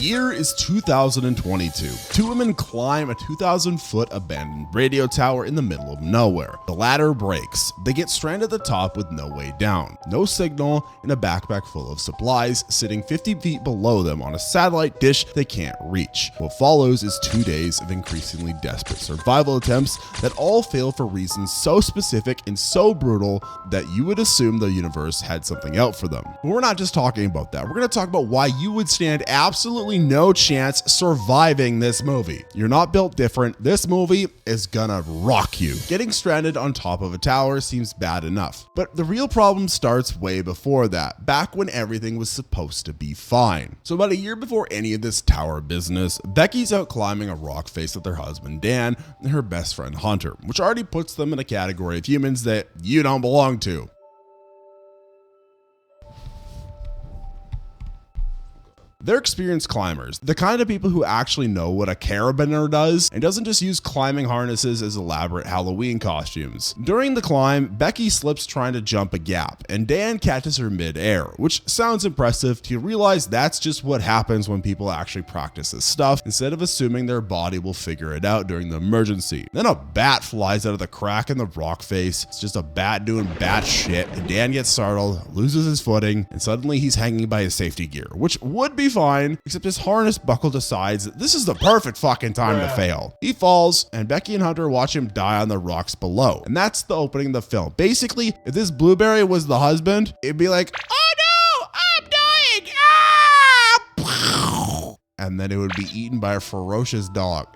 year is 2022. Two women climb a 2,000-foot abandoned radio tower in the middle of nowhere. The ladder breaks. They get stranded at the top with no way down. No signal, and a backpack full of supplies sitting 50 feet below them on a satellite dish they can't reach. What follows is 2 days of increasingly desperate survival attempts that all fail for reasons so specific and so brutal that you would assume the universe had something out for them. But we're not just talking about that. We're going to talk about why you would stand absolutely no chance surviving this movie. You're not built different. This movie is gonna rock you. Getting stranded on top of a tower seems bad enough, but the real problem starts way before that, back when everything was supposed to be fine. So about a year before any of this tower business, Becky's out climbing a rock face with her husband Dan and her best friend Hunter, which already puts them in a category of humans that you don't belong to. They're experienced climbers, the kind of people who actually know what a carabiner does and doesn't just use climbing harnesses as elaborate Halloween costumes. During the climb, Becky slips trying to jump a gap, and Dan catches her mid-air, which sounds impressive till you realize that's just what happens when people actually practice this stuff instead of assuming their body will figure it out during the emergency. Then a bat flies out of the crack in the rock face. It's just a bat doing bat shit, and Dan gets startled, loses his footing, and suddenly he's hanging by his safety gear, which would be fine, except his harness buckle decides that this is the perfect fucking time to fail. He falls, and Becky and Hunter watch him die on the rocks below. And that's the opening of the film. Basically, if this blueberry was the husband, it'd be like, oh no, I'm dying! Ah! And then it would be eaten by a ferocious dog.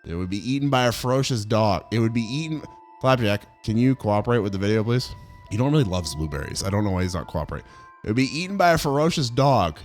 It would be eaten by a ferocious dog. It would be eaten. Flapjack, can you cooperate with the video, please? He normally loves blueberries. I don't know why he's not cooperating. It would be eaten by a ferocious dog.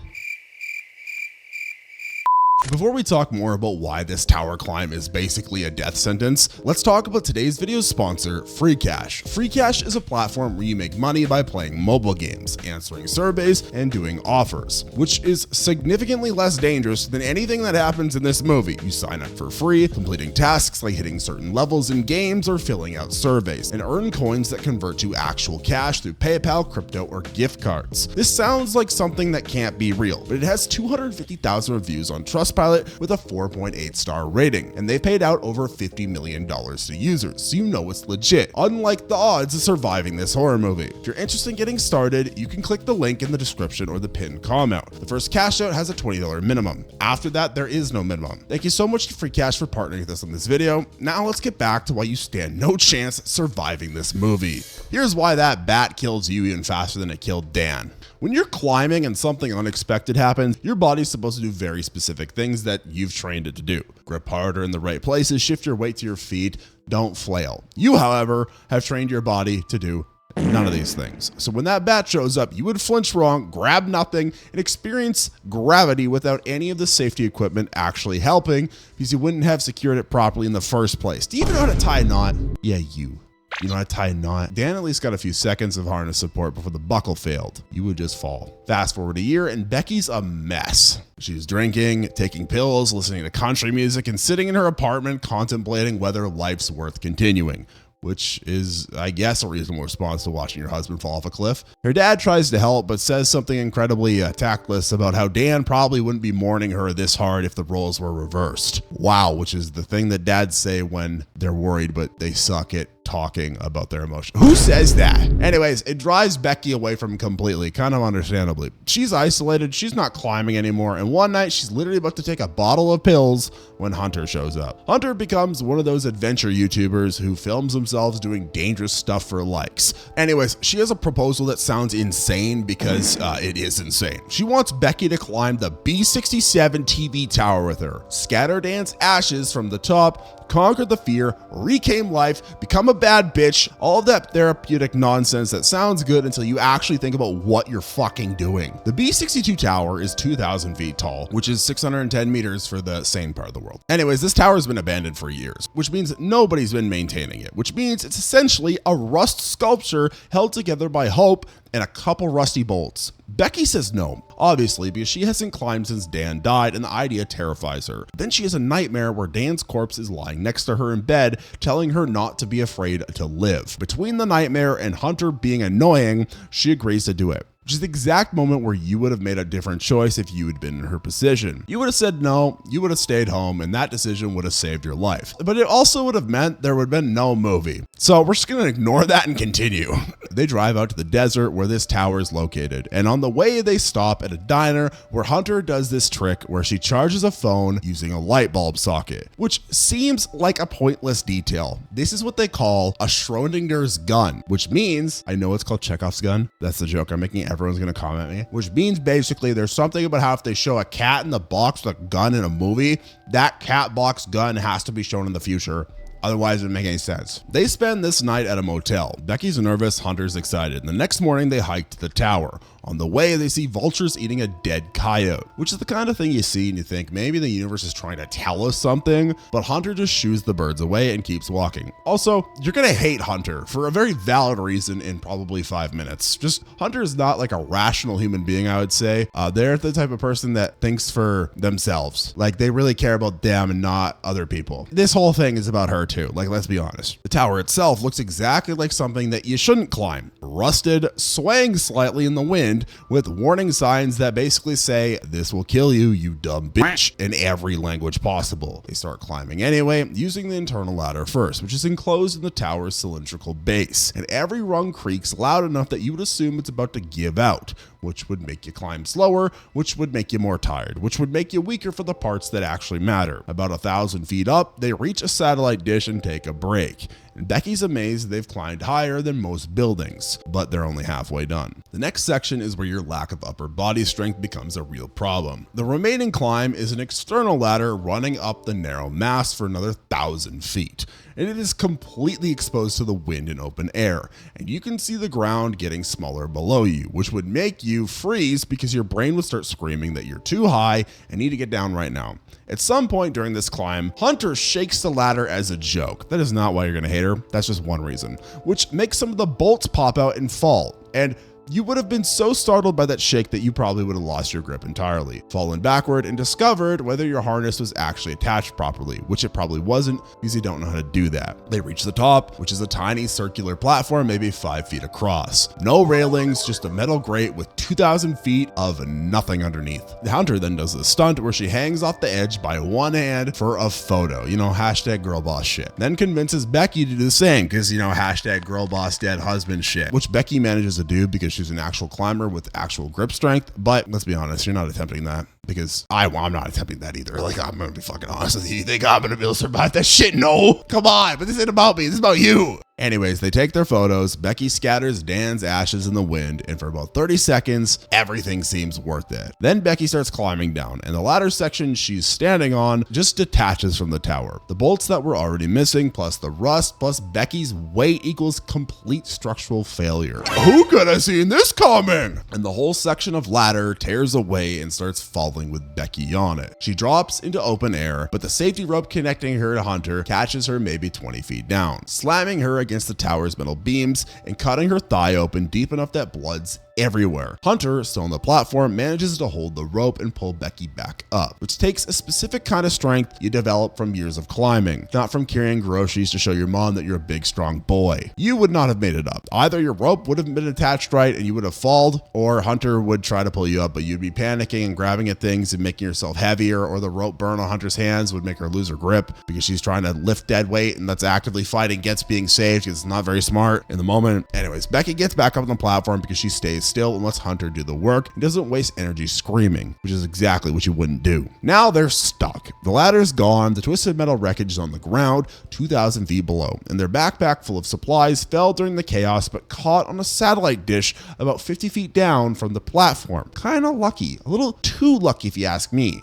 Before we talk more about why this tower climb is basically a death sentence, let's talk about today's video's sponsor, FreeCash. FreeCash is a platform where you make money by playing mobile games, answering surveys, and doing offers, which is significantly less dangerous than anything that happens in this movie. You sign up for free, completing tasks like hitting certain levels in games or filling out surveys, and earn coins that convert to actual cash through PayPal, crypto, or gift cards. This sounds like something that can't be real, but it has 250,000 reviews on Trustpilot with a 4.8 star rating, and they paid out over $50 million to users, so you know it's legit, unlike the odds of surviving this horror movie. If you're interested in getting started, you can click the link in the description or the pinned comment. The first cash out has a $20 minimum. After that, there is no minimum. Thank you so much to FreeCash for partnering with us on this video. Now let's get back to why you stand no chance surviving this movie. Here's why that bat kills you even faster than it killed Dan. When you're climbing and something unexpected happens, your body's supposed to do very specific things that you've trained it to do. Grip harder in the right places, shift your weight to your feet, don't flail. You, however, have trained your body to do none of these things. So when that bat shows up, you would flinch wrong, grab nothing, and experience gravity without any of the safety equipment actually helping because you wouldn't have secured it properly in the first place. Do you even know how to tie a knot? Yeah, you know how to tie a knot. Dan at least got a few seconds of harness support before the buckle failed. You would just fall. Fast forward a year and Becky's a mess. She's drinking, taking pills, listening to country music, and sitting in her apartment contemplating whether life's worth continuing. Which is, I guess, a reasonable response to watching your husband fall off a cliff. Her dad tries to help, but says something incredibly tactless about how Dan probably wouldn't be mourning her this hard if the roles were reversed. Wow, which is the thing that dads say when they're worried, but they suck at talking about their emotions. Who says that? Anyways, it drives Becky away from him completely, kind of understandably. She's isolated, she's not climbing anymore, and one night she's literally about to take a bottle of pills when Hunter shows up. Hunter becomes one of those adventure YouTubers who films themselves doing dangerous stuff for likes. Anyways, she has a proposal that sounds insane because it is insane. She wants Becky to climb the B67 TV tower with her, scatter Dan's ashes from the top, conquer the fear, reclaim life, become a bad bitch, all of that therapeutic nonsense that sounds good until you actually think about what you're fucking doing. The B62 tower is 2,000 feet tall, which is 610 meters for the sane part of the world. Anyways, this tower has been abandoned for years, which means nobody's been maintaining it, which means it's essentially a rust sculpture held together by hope and a couple rusty bolts. Becky says no, obviously, because she hasn't climbed since Dan died and the idea terrifies her. Then she has a nightmare where Dan's corpse is lying next to her in bed, telling her not to be afraid to live. Between the nightmare and Hunter being annoying, she agrees to do it. which is the exact moment where you would have made a different choice if you had been in her position. You would have said no, you would have stayed home, and that decision would have saved your life. But it also would have meant there would have been no movie. So we're just gonna ignore that and continue. They drive out to the desert where this tower is located, and on the way they stop at a diner where Hunter does this trick where she charges a phone using a light bulb socket, which seems like a pointless detail. This is what they call a Schrodinger's gun, which means, I know it's called Chekhov's gun. That's the joke I'm making. Everyone's gonna comment me. Which means basically there's something about how if they show a cat in the box with a gun in a movie, that cat box gun has to be shown in the future. Otherwise, it wouldn't make any sense. They spend this night at a motel. Becky's nervous, Hunter's excited. And the next morning, they hike to the tower. On the way, they see vultures eating a dead coyote, which is the kind of thing you see and you think maybe the universe is trying to tell us something, but Hunter just shoos the birds away and keeps walking. Also, you're gonna hate Hunter for a very valid reason in probably 5 minutes. Just Hunter is not like a rational human being, I would say. They're the type of person that thinks for themselves. Like they really care about them and not other people. This whole thing is about her too. Like, let's be honest. The tower itself looks exactly like something that you shouldn't climb. Rusted, swaying slightly in the wind, with warning signs that basically say, "This will kill you, you dumb bitch," in every language possible. They start climbing anyway, using the internal ladder first, which is enclosed in the tower's cylindrical base. And every rung creaks loud enough that you would assume it's about to give out, which would make you climb slower, which would make you more tired, which would make you weaker for the parts that actually matter. About 1,000 feet up, they reach a satellite dish and take a break. And Becky's amazed they've climbed higher than most buildings, but they're only halfway done. The next section is where your lack of upper body strength becomes a real problem. The remaining climb is an external ladder running up the narrow mast for another 1,000 feet. And it is completely exposed to the wind and open air, and you can see the ground getting smaller below you, which would make you freeze because your brain would start screaming that you're too high and need to get down right now. At some point during this climb, Hunter shakes the ladder as a joke. That is not why you're gonna hate her, that's just one reason, which makes some of the bolts pop out and fall. And you would have been so startled by that shake that you probably would have lost your grip entirely, fallen backward, and discovered whether your harness was actually attached properly, which it probably wasn't because you don't know how to do that. They reach the top, which is a tiny circular platform, maybe 5 feet across. No railings, just a metal grate with 2,000 feet of nothing underneath. The Hunter then does a stunt where she hangs off the edge by one hand for a photo, hashtag girl boss shit. Then convinces Becky to do the same because, hashtag girl boss dead husband shit, which Becky manages to do because she's an actual climber with actual grip strength. But let's be honest, you're not attempting that because I'm not attempting that either. Like, I'm gonna be fucking honest with you. You think I'm gonna be able to survive that shit? No, come on, but this ain't about me, this is about you. Anyways, they take their photos. Becky scatters Dan's ashes in the wind, and for about 30 seconds, everything seems worth it. Then Becky starts climbing down, and the ladder section she's standing on just detaches from the tower. The bolts that were already missing, plus the rust, plus Becky's weight equals complete structural failure. Who could have seen this coming? And the whole section of ladder tears away and starts falling with Becky on it. She drops into open air, but the safety rope connecting her to Hunter catches her maybe 20 feet down, slamming her against the tower's metal beams and cutting her thigh open deep enough that blood's everywhere. Hunter, still on the platform, manages to hold the rope and pull Becky back up, which takes a specific kind of strength you develop from years of climbing, not from carrying groceries to show your mom that you're a big, strong boy. You would not have made it up. Either your rope would have been attached right and you would have fallen, or Hunter would try to pull you up, but you'd be panicking and grabbing at things and making yourself heavier, or the rope burn on Hunter's hands would make her lose her grip because she's trying to lift dead weight and that's actively fighting against being saved because it's not very smart in the moment. Anyways, Becky gets back up on the platform because she stays still and lets Hunter do the work and doesn't waste energy screaming, which is exactly what you wouldn't do. Now they're stuck. The ladder's gone, the twisted metal wreckage is on the ground 2,000 feet below, and their backpack full of supplies fell during the chaos but caught on a satellite dish about 50 feet down from the platform. Kinda lucky, a little too lucky if you ask me.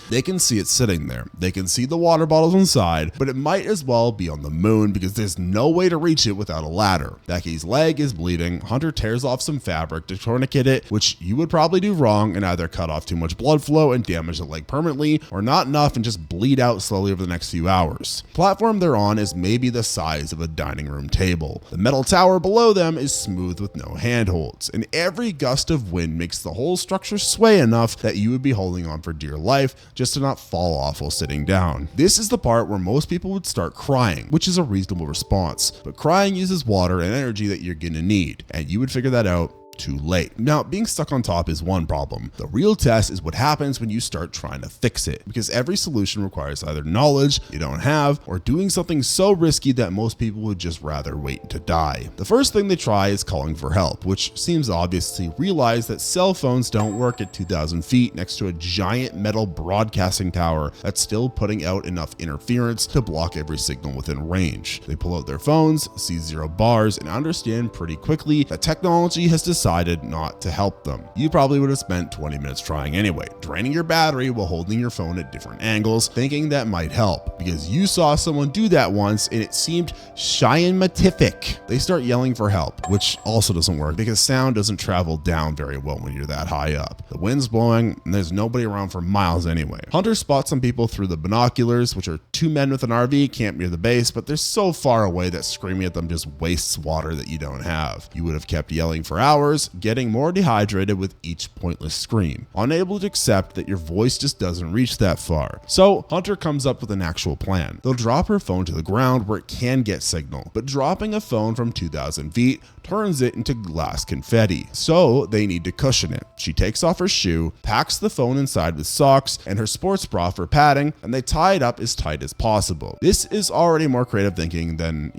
They can see it sitting there. They can see the water bottles inside, but it might as well be on the moon because there's no way to reach it without a ladder. Becky's leg is bleeding. Hunter tears off some fabric to tourniquet it, which you would probably do wrong and either cut off too much blood flow and damage the leg permanently, or not enough and just bleed out slowly over the next few hours. The platform they're on is maybe the size of a dining room table. The metal tower below them is smooth with no handholds, and every gust of wind makes the whole structure sway enough that you would be holding on for dear life just to not fall off while sitting down. This is the part where most people would start crying, which is a reasonable response, but crying uses water and energy that you're gonna need, and you would figure that out too late. Now, being stuck on top is one problem. The real test is what happens when you start trying to fix it, because every solution requires either knowledge you don't have or doing something so risky that most people would just rather wait to die. The first thing they try is calling for help, which seems obvious to realize that cell phones don't work at 2,000 feet next to a giant metal broadcasting tower that's still putting out enough interference to block every signal within range. They pull out their phones, see 0 bars, and understand pretty quickly that technology has decided not to help them. You probably would have spent 20 minutes trying anyway, draining your battery while holding your phone at different angles, thinking that might help, because you saw someone do that once and it seemed scientific. They start yelling for help, which also doesn't work because sound doesn't travel down very well when you're that high up. The wind's blowing and there's nobody around for miles anyway. Hunter spots some people through the binoculars, which are 2 men with an RV camped near the base, but they're so far away that screaming at them just wastes water that you don't have. You would have kept yelling for hours, getting more dehydrated with each pointless scream, unable to accept that your voice just doesn't reach that far. So Hunter comes up with an actual plan. They'll drop her phone to the ground where it can get signal, but dropping a phone from 2,000 feet turns it into glass confetti, so they need to cushion it. She takes off her shoe, packs the phone inside with socks and her sports bra for padding, and they tie it up as tight as possible. This is already more creative thinking than,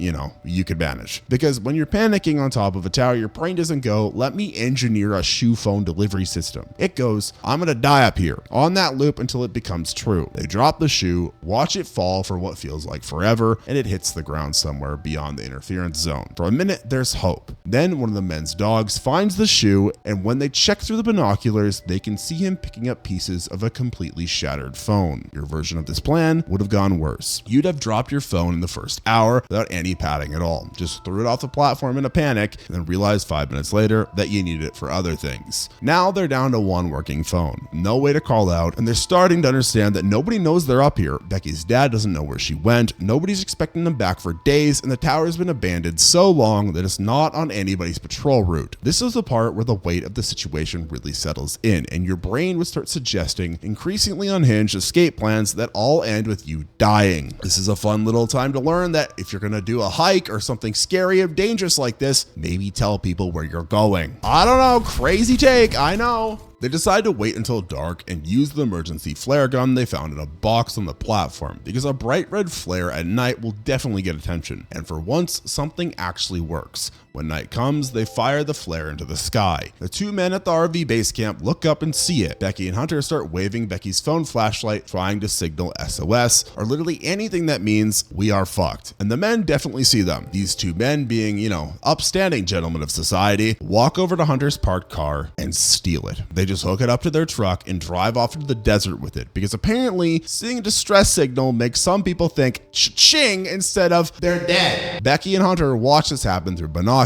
you could manage, because when you're panicking on top of a tower, your brain doesn't go, let me engineer a shoe phone delivery system. It goes, I'm gonna die up here, on that loop until it becomes true. They drop the shoe, watch it fall for what feels like forever, and it hits the ground somewhere beyond the interference zone. For a minute, there's hope. Then one of the men's dogs finds the shoe, and when they check through the binoculars, they can see him picking up pieces of a completely shattered phone. Your version of this plan would have gone worse. You'd have dropped your phone in the first hour without any padding at all. Just threw it off the platform in a panic, and then realized 5 minutes later that you needed it for other things. Now they're down to one working phone, no way to call out, and they're starting to understand that nobody knows they're up here. Becky's dad doesn't know where she went, nobody's expecting them back for days, and the tower has been abandoned so long that it's not on anybody's patrol route. This is the part where the weight of the situation really settles in, and your brain would start suggesting increasingly unhinged escape plans that all end with you dying. This is a fun little time to learn that if you're gonna do a hike or something scary or dangerous like this, maybe tell people where you're going. I don't know, crazy take, I know. They decide to wait until dark and use the emergency flare gun they found in a box on the platform, because a bright red flare at night will definitely get attention, and for once, something actually works. When night comes, they fire the flare into the sky. The 2 men at the RV base camp look up and see it. Becky and Hunter start waving Becky's phone flashlight, trying to signal SOS, or literally anything that means we are fucked. And the men definitely see them. These 2 men, being, upstanding gentlemen of society, walk over to Hunter's parked car and steal it. They just hook it up to their truck and drive off into the desert with it, because apparently seeing a distress signal makes some people think cha-ching instead of they're dead. Becky and Hunter watch this happen through binoculars.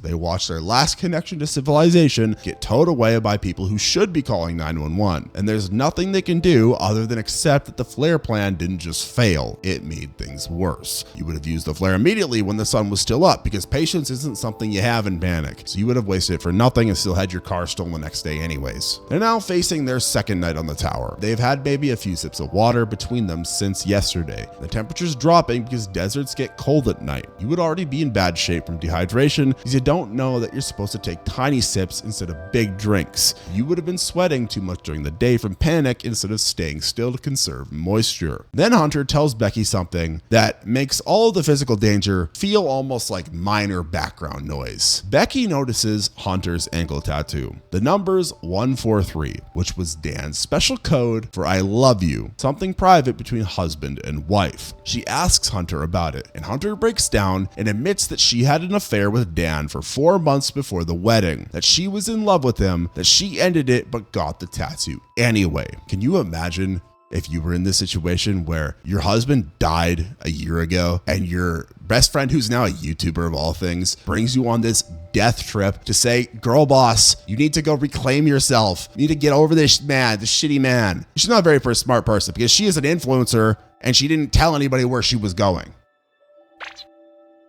They watch their last connection to civilization get towed away by people who should be calling 911, and there's nothing they can do other than accept that the flare plan didn't just fail, it made things worse. You would have used the flare immediately when the sun was still up, because patience isn't something you have in panic, so you would have wasted it for nothing and still had your car stolen the next day anyways. They're now facing their second night on the tower. They've had maybe a few sips of water between them since yesterday. The temperature's dropping because deserts get cold at night. You would already be in bad shape from dehydration because you don't know that you're supposed to take tiny sips instead of big drinks. You would have been sweating too much during the day from panic instead of staying still to conserve moisture. Then Hunter tells Becky something that makes all of the physical danger feel almost like minor background noise. Becky notices Hunter's ankle tattoo. The numbers 143, which was Dan's special code for I love you, something private between husband and wife. She asks Hunter about it, and Hunter breaks down and admits that she had an affair with Dan for 4 months before the wedding, that she was in love with him, that she ended it but got the tattoo anyway. Can you imagine if you were in this situation where your husband died a year ago and your best friend, who's now a YouTuber of all things, brings you on this death trip to say, girl boss, you need to go reclaim yourself. You need to get over this man, this shitty man. She's not a very smart person because she is an influencer and she didn't tell anybody where she was going.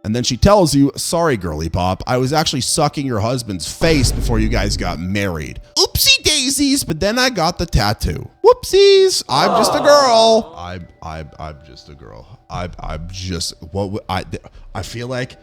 And then she tells you, sorry, girly pop, I was actually sucking your husband's face before you guys got married. Oopsie daisies, but then I got the tattoo. Whoopsies, I'm just a girl. I'm just a girl. I feel like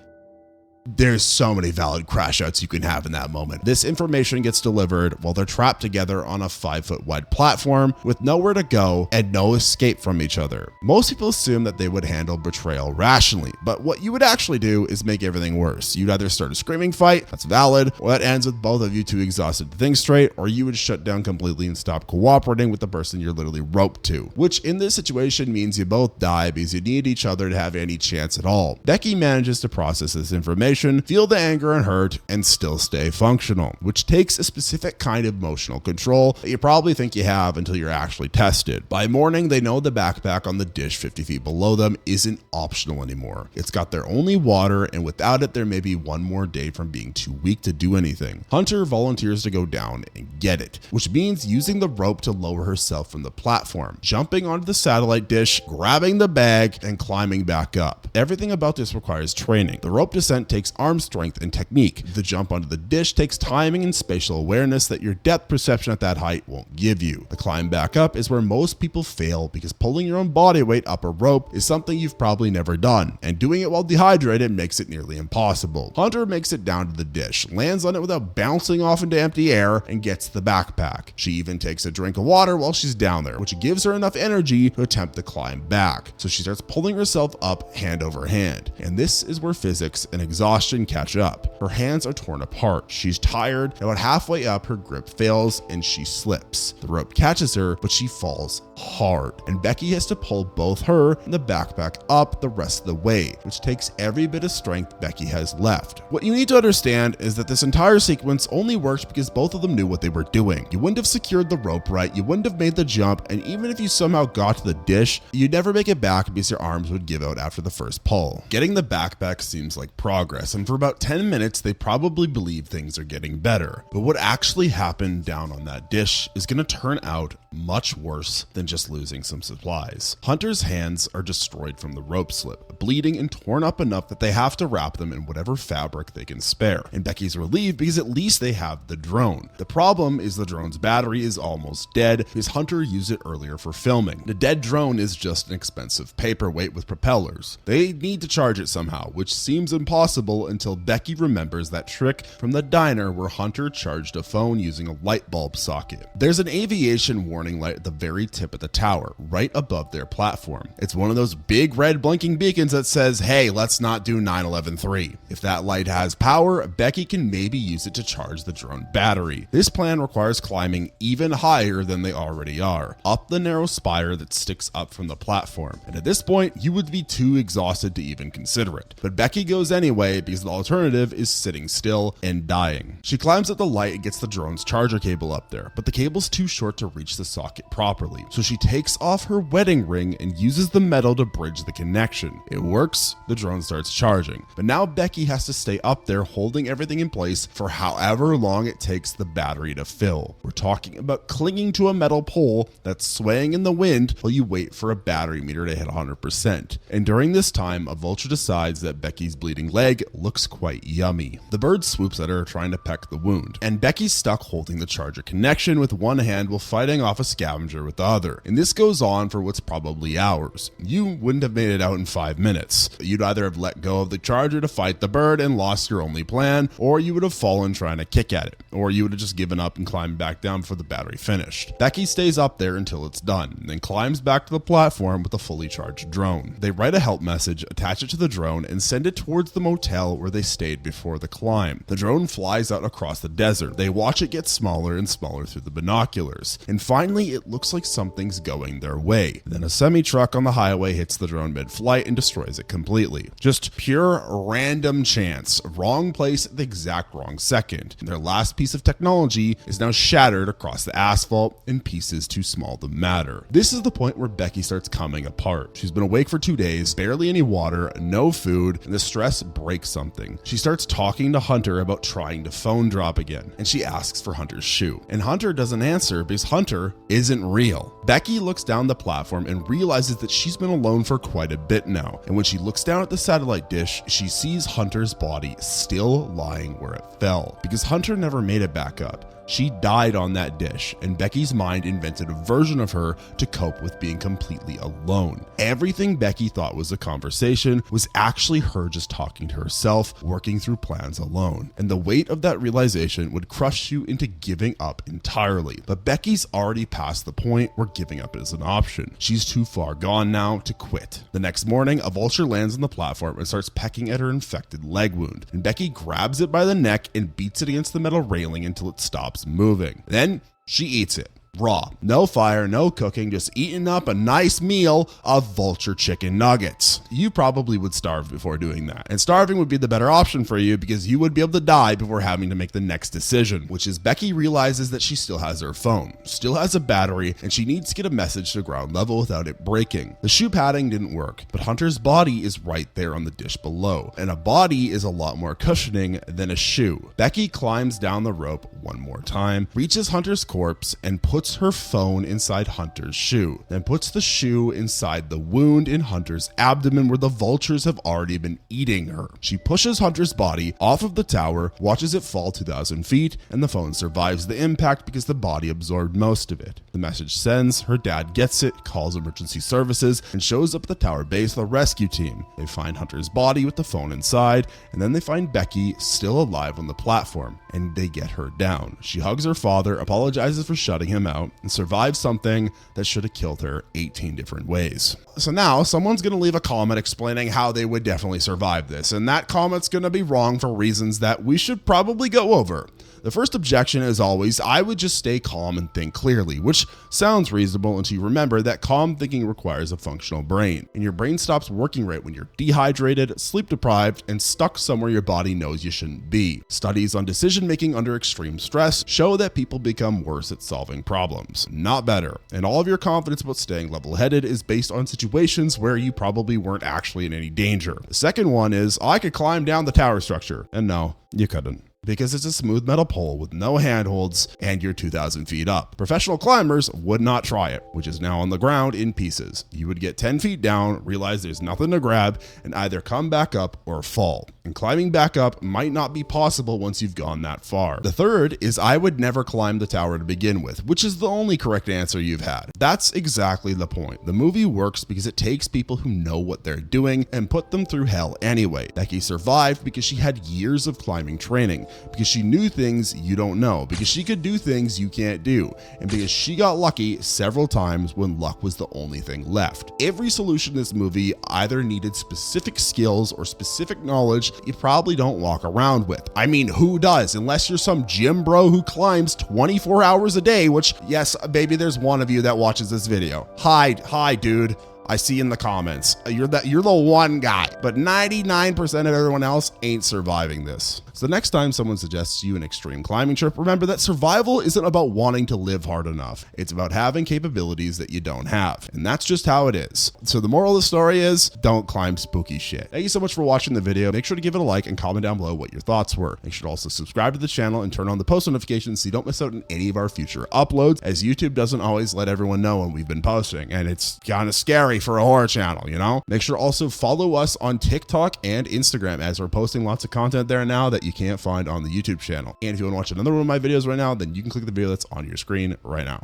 There's so many valid crash outs you can have in that moment. This information gets delivered while they're trapped together on a 5-foot wide platform with nowhere to go and no escape from each other. Most people assume that they would handle betrayal rationally, but what you would actually do is make everything worse. You'd either start a screaming fight, that's valid, or that ends with both of you too exhausted to think straight, or you would shut down completely and stop cooperating with the person you're literally roped to, which in this situation means you both die because you need each other to have any chance at all. Becky manages to process this information, feel the anger and hurt, and still stay functional, which takes a specific kind of emotional control that you probably think you have until you're actually tested. By morning, they know the backpack on the dish 50 feet below them isn't optional anymore. It's got their only water, and without it, there may be one more day from being too weak to do anything. Hunter volunteers to go down and get it, which means using the rope to lower herself from the platform, jumping onto the satellite dish, grabbing the bag, and climbing back up. Everything about this requires training. The rope descent takes arm strength and technique. The jump onto the dish takes timing and spatial awareness that your depth perception at that height won't give you. The climb back up is where most people fail because pulling your own body weight up a rope is something you've probably never done, and doing it while dehydrated makes it nearly impossible. Hunter makes it down to the dish, lands on it without bouncing off into empty air, and gets the backpack. She even takes a drink of water while she's down there, which gives her enough energy to attempt to climb back. So she starts pulling herself up hand over hand, and this is where physics and exhaustion catch up. Her hands are torn apart. She's tired, and about halfway up, her grip fails and she slips. The rope catches her, but she falls hard, and Becky has to pull both her and the backpack up the rest of the way, which takes every bit of strength Becky has left. What you need to understand is that this entire sequence only worked because both of them knew what they were doing. You wouldn't have secured the rope right, you wouldn't have made the jump, and even if you somehow got to the dish, you'd never make it back because your arms would give out after the first pull. Getting the backpack seems like progress, and for about 10 minutes they probably believe things are getting better. But what actually happened down on that dish is going to turn out much worse than just losing some supplies. Hunter's hands are destroyed from the rope slip, bleeding and torn up enough that they have to wrap them in whatever fabric they can spare. And Becky's relieved because at least they have the drone. The problem is the drone's battery is almost dead because Hunter used it earlier for filming. The dead drone is just an expensive paperweight with propellers. They need to charge it somehow, which seems impossible until Becky remembers that trick from the diner where Hunter charged a phone using a light bulb socket. There's an aviation warning light at the very tip of the tower, right above their platform. It's one of those big red blinking beacons that says, hey, let's not do 9/11-3. If that light has power, Becky can maybe use it to charge the drone battery. This plan requires climbing even higher than they already are, up the narrow spire that sticks up from the platform. And at this point, you would be too exhausted to even consider it. But Becky goes anyway because the alternative is sitting still and dying. She climbs up the light and gets the drone's charger cable up there, but the cable's too short to reach the socket properly. So she takes off her wedding ring and uses the metal to bridge the connection. It works, the drone starts charging. But now Becky has to stay up there holding everything in place for however long it takes the battery to fill. We're talking about clinging to a metal pole that's swaying in the wind while you wait for a battery meter to hit 100%. And during this time, a vulture decides that Becky's bleeding leg looks quite yummy. The bird swoops at her trying to peck the wound, and Becky's stuck holding the charger connection with one hand while fighting off a scavenger with the other. And this goes on for what's probably hours. You wouldn't have made it out in 5 minutes. You'd either have let go of the charger to fight the bird and lost your only plan, or you would have fallen trying to kick at it, or you would have just given up and climbed back down before the battery finished. Becky stays up there until it's done, and then climbs back to the platform with a fully charged drone. They write a help message, attach it to the drone, and send it towards the motel where they stayed before the climb. The drone flies out across the desert. They watch it get smaller and smaller through the binoculars, and finally it looks like something's going their way. Then a semi-truck on the highway hits the drone mid-flight and destroys it completely. Just pure random chance. Wrong place at the exact wrong second. And their last piece of technology is now shattered across the asphalt in pieces too small to matter. This is the point where Becky starts coming apart. She's been awake for 2 days, barely any water, no food, and the stress breaks something. She starts talking to Hunter about trying to phone drop again, and she asks for Hunter's shoe. And Hunter doesn't answer because Hunter Hunter isn't real. Becky looks down the platform and realizes that she's been alone for quite a bit now. And when she looks down at the satellite dish, she sees Hunter's body still lying where it fell, because Hunter never made it back up. She died on that dish, and Becky's mind invented a version of her to cope with being completely alone. Everything Becky thought was a conversation was actually her just talking to herself, working through plans alone. And the weight of that realization would crush you into giving up entirely. But Becky's already past the point where giving up is an option. She's too far gone now to quit. The next morning, a vulture lands on the platform and starts pecking at her infected leg wound. And Becky grabs it by the neck and beats it against the metal railing until it stops moving. Then she eats it. Raw. No fire, no cooking, just eating up a nice meal of vulture chicken nuggets. You probably would starve before doing that. And starving would be the better option for you because you would be able to die before having to make the next decision, which is Becky realizes that she still has her phone, still has a battery, and she needs to get a message to ground level without it breaking. The shoe padding didn't work, but Hunter's body is right there on the dish below, and a body is a lot more cushioning than a shoe. Becky climbs down the rope one more time, reaches Hunter's corpse, and puts her phone inside Hunter's shoe, then puts the shoe inside the wound in Hunter's abdomen where the vultures have already been eating her. She pushes Hunter's body off of the tower, watches it fall 2,000 feet, and the phone survives the impact because the body absorbed most of it. The message sends, her dad gets it, calls emergency services, and shows up at the tower base with a rescue team. They find Hunter's body with the phone inside, and then they find Becky still alive on the platform, and they get her down. She hugs her father, apologizes for shutting him out, and survives something that should have killed her 18 different ways. So now someone's going to leave a comment explaining how they would definitely survive this, and that comment's going to be wrong for reasons that we should probably go over. The first objection is always, I would just stay calm and think clearly, which sounds reasonable until you remember that calm thinking requires a functional brain, and your brain stops working right when you're dehydrated, sleep deprived, and stuck somewhere your body knows you shouldn't be. Studies on decision making under extreme stress show that people become worse at solving problems, not better, and all of your confidence about staying level-headed is based on situations where you probably weren't actually in any danger. The second one is, I could climb down the tower structure, and no, you couldn't, because it's a smooth metal pole with no handholds and you're 2,000 feet up. Professional climbers would not try it, which is now on the ground in pieces. You would get 10 feet down, realize there's nothing to grab, and either come back up or fall. And climbing back up might not be possible once you've gone that far. The third is, I would never climb the tower to begin with, which is the only correct answer you've had. That's exactly the point. The movie works because it takes people who know what they're doing and put them through hell anyway. Becky survived because she had years of climbing training, because she knew things you don't know, because she could do things you can't do, and because she got lucky several times when luck was the only thing left. Every solution in this movie either needed specific skills or specific knowledge you probably don't walk around with. I mean, who does? Unless you're some gym bro who climbs 24 hours a day, which, yes, baby, there's one of you that watches this video. Hi, dude. I see in the comments. You're the one guy, but 99% of everyone else ain't surviving this. So the next time someone suggests you an extreme climbing trip, remember that survival isn't about wanting to live hard enough. It's about having capabilities that you don't have. And that's just how it is. So the moral of the story is, don't climb spooky shit. Thank you so much for watching the video. Make sure to give it a like and comment down below what your thoughts were. Make sure to also subscribe to the channel and turn on the post notifications so you don't miss out on any of our future uploads, as YouTube doesn't always let everyone know when we've been posting. And it's kind of scary for a horror channel, you know? Make sure to also follow us on TikTok and Instagram, as we're posting lots of content there now that you can't find on the YouTube channel. And if you want to watch another one of my videos right now, then you can click the video that's on your screen right now.